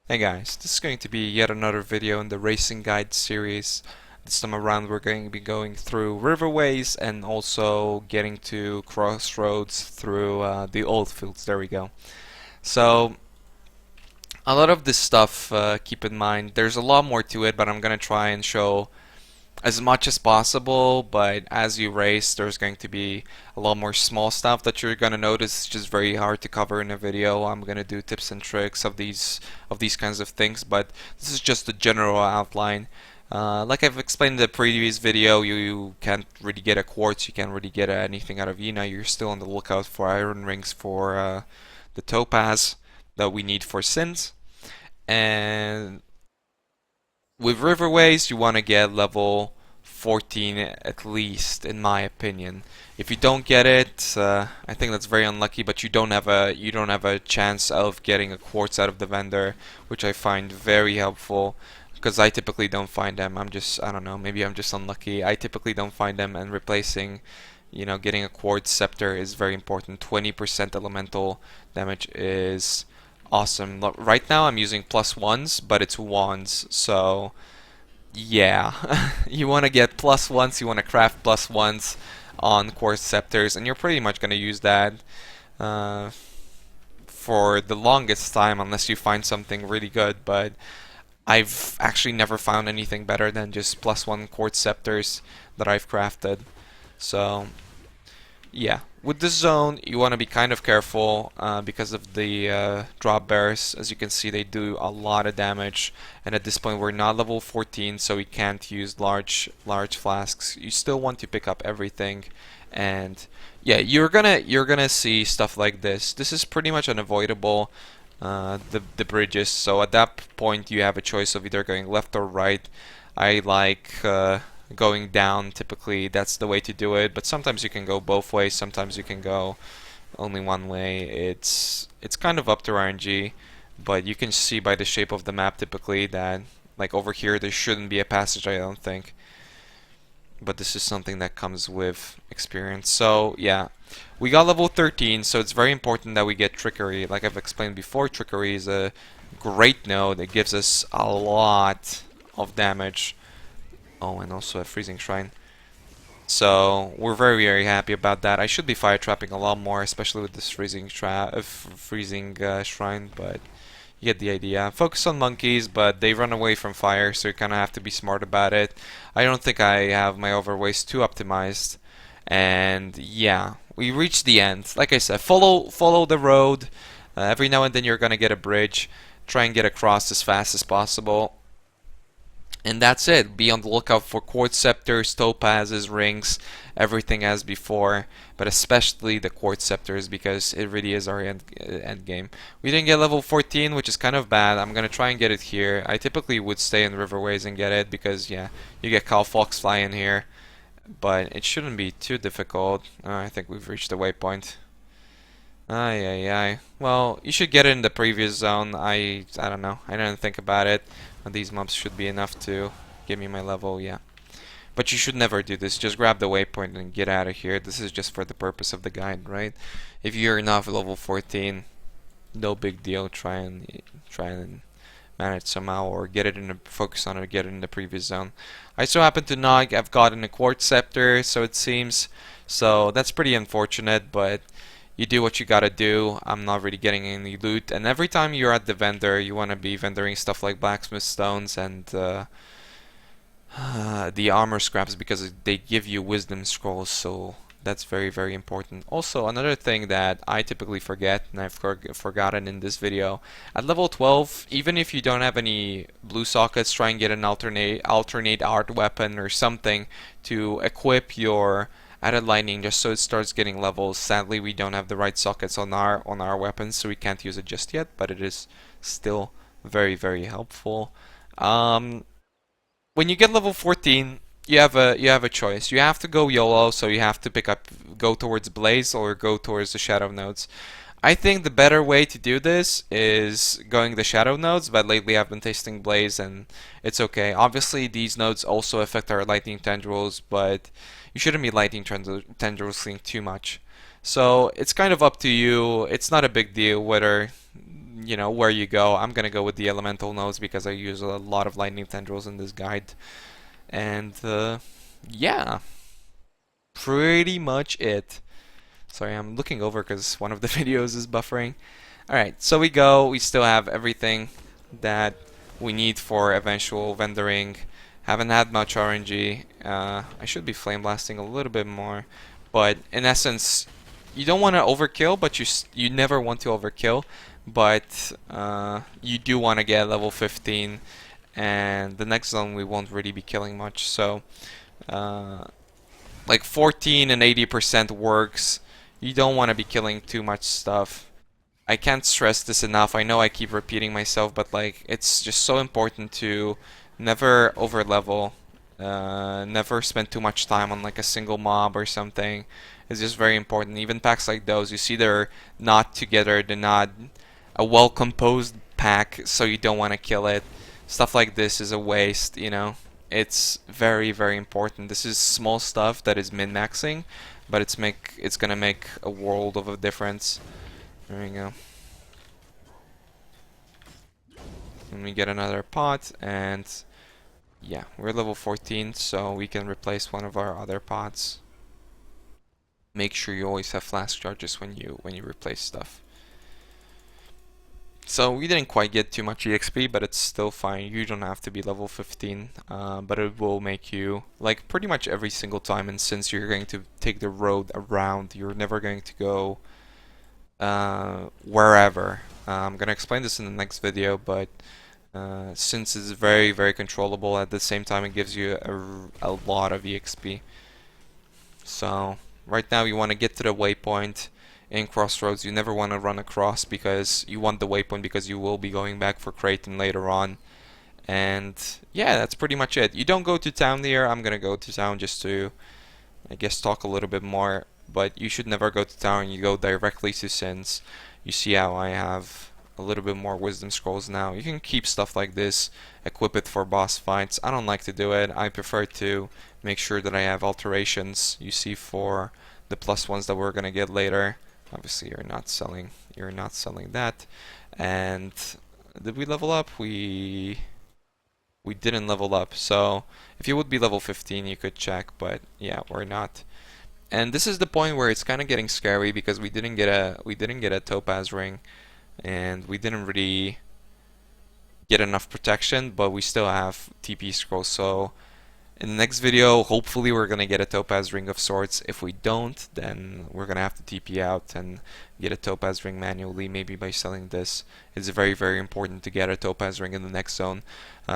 Hey guys, this is going to be yet another video in the Racing Guide series. This time around we're going to be going through Riverways and also getting to Crossroads through the old fields. There we go. So, a lot of this stuff, keep in mind, there's a lot more to it, but I'm going to try and show as much as possible, but as you race, there's going to be a lot more small stuff that you're gonna notice. It's just very hard to cover in a video. I'm gonna do tips and tricks of these kinds of things, but this is just a general outline. Like I've explained in the previous video, you can't really get a quartz, you can't really get anything out of Yina. You're still on the lookout for iron rings for the topaz that we need for sins. And with Riverways, you want to get level 14 at least, in my opinion. If you don't get it, I think that's very unlucky. But you don't have a chance of getting a quartz out of the vendor, which I find very helpful because I typically don't find them. I don't know, maybe I'm just unlucky. I typically don't find them, and replacing, getting a quartz scepter is very important. 20% elemental damage is awesome. Right now I'm using plus ones, but it's wands, so yeah. You want to get plus ones, you want to craft plus ones on quartz scepters, and you're pretty much going to use that uh, for the longest time unless you find something really good, but I've actually never found anything better than just plus one quartz scepters that I've crafted. So yeah, with this zone, you want to be kind of careful because of the drop bears. As you can see, they do a lot of damage, and at this point, we're not level 14, so we can't use large flasks. You still want to pick up everything, and yeah, you're gonna see stuff like this. This is pretty much unavoidable. The bridges. So at that point, you have a choice of either going left or right. I like going down. Typically that's the way to do it, but sometimes you can go both ways, sometimes you can go only one way. It's kind of up to RNG, but you can see by the shape of the map typically that, like, over here there shouldn't be a passage, I don't think, but this is something that comes with experience. So yeah, we got level 13, so it's very important that we get trickery. Like I've explained before, trickery is a great node. It gives us a lot of damage. Oh, and also a freezing shrine. So we're very happy about that. I should be fire trapping a lot more, especially with this freezing shrine, but you get the idea. Focus on monkeys, but they run away from fire, so you kind of have to be smart about it. I don't think I have my overways too optimized, and yeah, we reached the end. Like I said, follow the road. Every now and then you're gonna get a bridge. Try and get across as fast as possible. And that's it. Be on the lookout for quartz scepters, topazes, rings, everything as before, but especially the quartz scepters because it really is our end game. We didn't get level 14, which is kind of bad. I'm gonna try and get it here. I typically would stay in Riverways and get it because, yeah, you get Cow Fox fly in here, but it shouldn't be too difficult. I think we've reached the waypoint. Ay. Well, you should get it in the previous zone. I don't know. I didn't think about it. These mobs should be enough to give me my level, yeah. But you should never do this. Just grab the waypoint and get out of here. This is just for the purpose of the guide, right? If you're not level 14, no big deal. Try and manage somehow, or get it in the focus on it, get it in the previous zone. I so happen to not have gotten a quartz scepter, so it seems. So that's pretty unfortunate, but you do what you gotta do. I'm not really getting any loot, and every time you're at the vendor, you want to be vendoring stuff like blacksmith stones and the armor scraps because they give you wisdom scrolls, so that's very important. Also, another thing that I typically forget, and I've forgotten in this video, at level 12, even if you don't have any blue sockets, try and get an alternate art weapon or something to equip your added lightning just so it starts getting levels. Sadly, we don't have the right sockets on our weapons, so we can't use it just yet, but it is still very helpful. When you get level 14, you have a choice. You have to go YOLO, so you have to go towards Blaze or go towards the Shadow nodes. I think the better way to do this is going the Shadow nodes, but lately I've been tasting Blaze and it's okay. Obviously, these nodes also affect our lightning tendrils, but you shouldn't be lightning tendrils too much. So it's kind of up to you. It's not a big deal whether you know, where you go. I'm gonna go with the elemental nodes because I use a lot of lightning tendrils in this guide. And yeah, pretty much it. Sorry, I'm looking over because one of the videos is buffering. Alright, so we go. We still have everything that we need for eventual vendoring. Haven't had much RNG. I should be flame blasting a little bit more. But in essence, you don't want to overkill, but you never want to overkill. But you do want to get level 15. And the next zone we won't really be killing much. So like 14 and 80% works. You don't want to be killing too much stuff. I can't stress this enough. I know I keep repeating myself, but like it's just so important to never over level, never spend too much time on like a single mob or something. It's just very important. Even packs like those, you see they're not together, they're not a well composed pack, so you don't want to kill it. Stuff like this is a waste, you know. It's very, very important. This is small stuff that is min-maxing, but it's gonna make a world of a difference. There we go. And we get another pot, and yeah, we're level 14, so we can replace one of our other pots. Make sure you always have flask charges when you replace stuff. So we didn't quite get too much EXP, but it's still fine. You don't have to be level 15, but it will make you, like pretty much every single time, and since you're going to take the road around, you're never going to go wherever. I'm gonna explain this in the next video, but since it's very, very controllable, at the same time it gives you a lot of EXP. So right now you want to get to the waypoint in Crossroads. You never want to run across because you want the waypoint because you will be going back for Creighton later on. And yeah, that's pretty much it. You don't go to town here. I'm gonna go to town just to, I guess, talk a little bit more. But you should never go to town. You go directly to Sins. You see how I have a little bit more wisdom scrolls now. You can keep stuff like this, equip it for boss fights. I don't like to do it. I prefer to make sure that I have alterations. You see for the plus ones that we're gonna get later. Obviously, you're not selling that. And did we level up? We didn't level up. So if you would be level 15, you could check. But yeah, we're not. And this is the point where it's kind of getting scary because we didn't get a topaz ring, and we didn't really get enough protection, but we still have TP scrolls. So in the next video, hopefully we're gonna get a topaz ring of sorts. If we don't, then we're gonna have to TP out and get a topaz ring manually, maybe by selling this. It's very, very important to get a topaz ring in the next zone.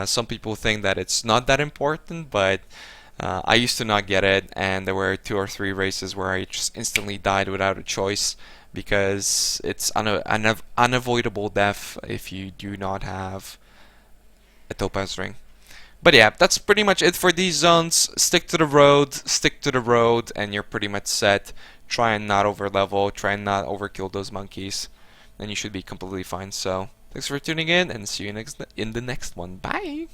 Some people think that it's not that important, but I used to not get it, and there were 2 or 3 races where I just instantly died without a choice because it's unavoidable death if you do not have a topaz ring. But yeah, that's pretty much it for these zones. Stick to the road, and you're pretty much set. Try and not over level, try and not overkill those monkeys, and you should be completely fine. So thanks for tuning in, and see you in the next one. Bye!